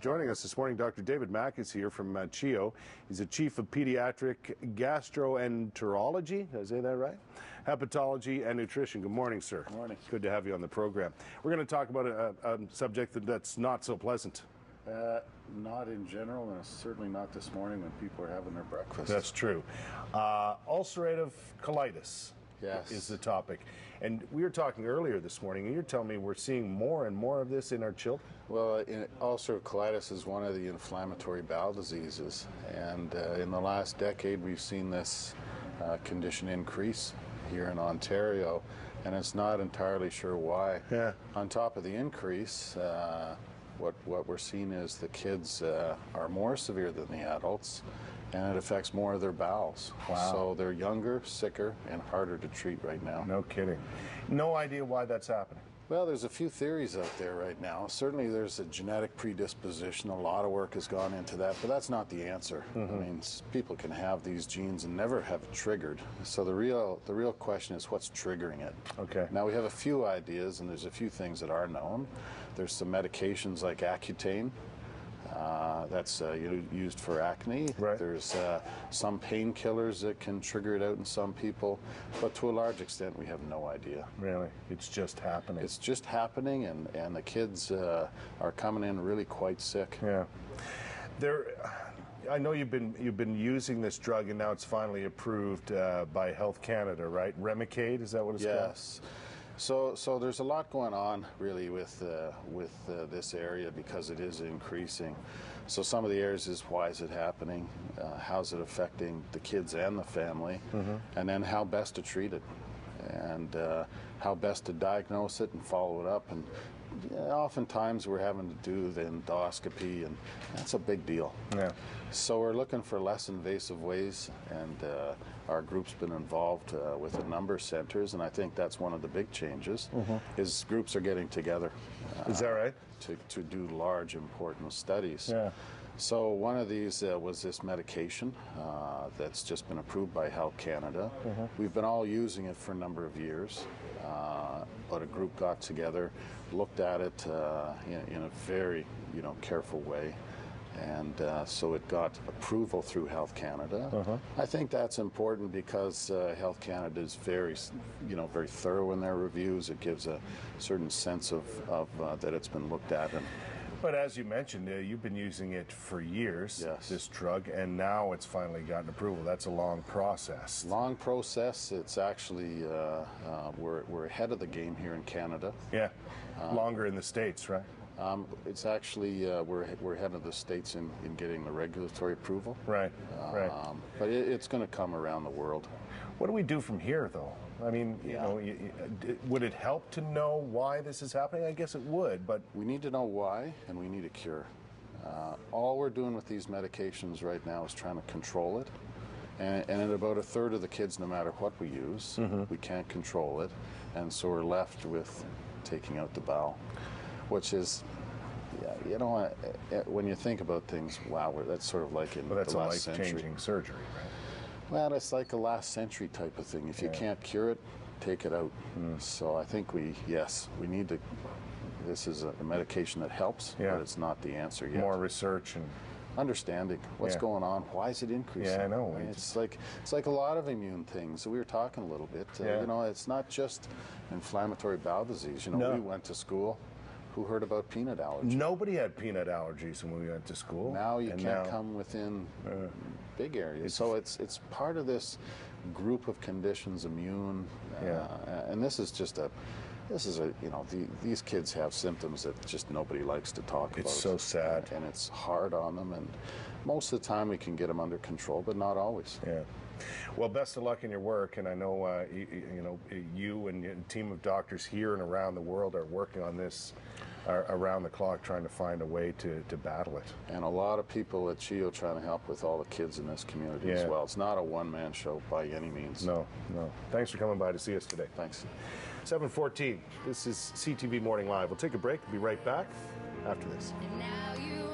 Joining us this morning, Dr. David Mack is here from CHEO. He's the Chief of Pediatric Gastroenterology, did I say that right? Hepatology and Nutrition. Good morning, sir. Good morning. Good to have you on the program. We're going to talk about a subject that's not so pleasant. Not in general, and certainly not this morning when people are having their breakfast. That's true. Ulcerative colitis. Yes. Is the topic. And we were talking earlier this morning, and you're telling me we're seeing more and more of this in our children? Well, ulcerative colitis is one of the inflammatory bowel diseases, and in the last decade we've seen this condition increase here in Ontario, and it's not entirely sure why. Yeah. On top of the increase, what we're seeing is the kids are more severe than the adults, and it affects more of their bowels. Wow. So they're younger, sicker, and harder to treat right now. No kidding. No idea why that's happening. Well, there's a few theories out there right now. Certainly there's a genetic predisposition. A lot of work has gone into that, but that's not the answer. Mm-hmm. I mean, people can have these genes and never have it triggered. So the real question is what's triggering it. Okay. Now we have a few ideas, and there's a few things that are known. There's some medications like Accutane. That's used for acne. Right. There's some painkillers that can trigger it out in some people, but to a large extent we have no idea. Really? It's just happening. It's just happening, and the kids are coming in really quite sick. Yeah. I know you've been using this drug, and now it's finally approved by Health Canada, right? Remicade, is that what it's called? Yes. So there's a lot going on really with this area because it is increasing. So some of the areas is why is it happening, how's it affecting the kids and the family, and then how best to treat it, and how best to diagnose it and follow it up. And oftentimes we're having to do the endoscopy, and that's a big deal. Yeah. So we're looking for less invasive ways, and our group's been involved with a number of centers, and I think that's one of the big changes, is groups are getting together. Is that right? To do large, important studies. Yeah. So one of these was this medication that's just been approved by Health Canada. We've been all using it for a number of years, but a group got together, looked at it in a very careful way, and so it got approval through Health Canada. I think that's important because Health Canada is very thorough in their reviews. It gives a certain sense of that it's been looked at. But as you mentioned, you've been using it for years, yes, this drug, and now it's finally gotten approval. That's a long process. Long process. It's actually, we're ahead of the game here in Canada. Yeah, longer in the States, right? It's actually, we're ahead of the States in getting the regulatory approval. Right, right. But it's going to come around the world. What do we do from here, though? I mean, would it help to know why this is happening? I guess it would, but... We need to know why, and we need a cure. All we're doing with these medications right now is trying to control it. And in about a third of the kids, no matter what we use, we can't control it. And so we're left with taking out the bowel, which is... when you think about things, wow, that's sort of like in the last century. That's a life-changing surgery, right? Well, it's like a last century type of thing. If you can't cure it, take it out. So I think we need to, this is a medication that helps, but it's not the answer yet. More research and understanding what's going on. Why is it increasing? Yeah, I know. It's like a lot of immune things. We were talking a little bit. It's not just inflammatory bowel disease. We went to school. Who heard about peanut allergy? Nobody had peanut allergies when we went to school. Now you can't come within big areas. So it's part of this group of conditions, immune, and this is these kids have symptoms that just nobody likes to talk about. It's so sad. And it's hard on them, and most of the time we can get them under control, but not always. Yeah. Well, best of luck in your work, and I know you and a team of doctors here and around the world are working on this around the clock, trying to find a way to battle it. And a lot of people at CHEO trying to help with all the kids in this community as well. It's not a one-man show by any means. No. Thanks for coming by to see us today. Thanks. 7:14. This is CTV Morning Live. We'll take a break. We'll be right back after this. And now you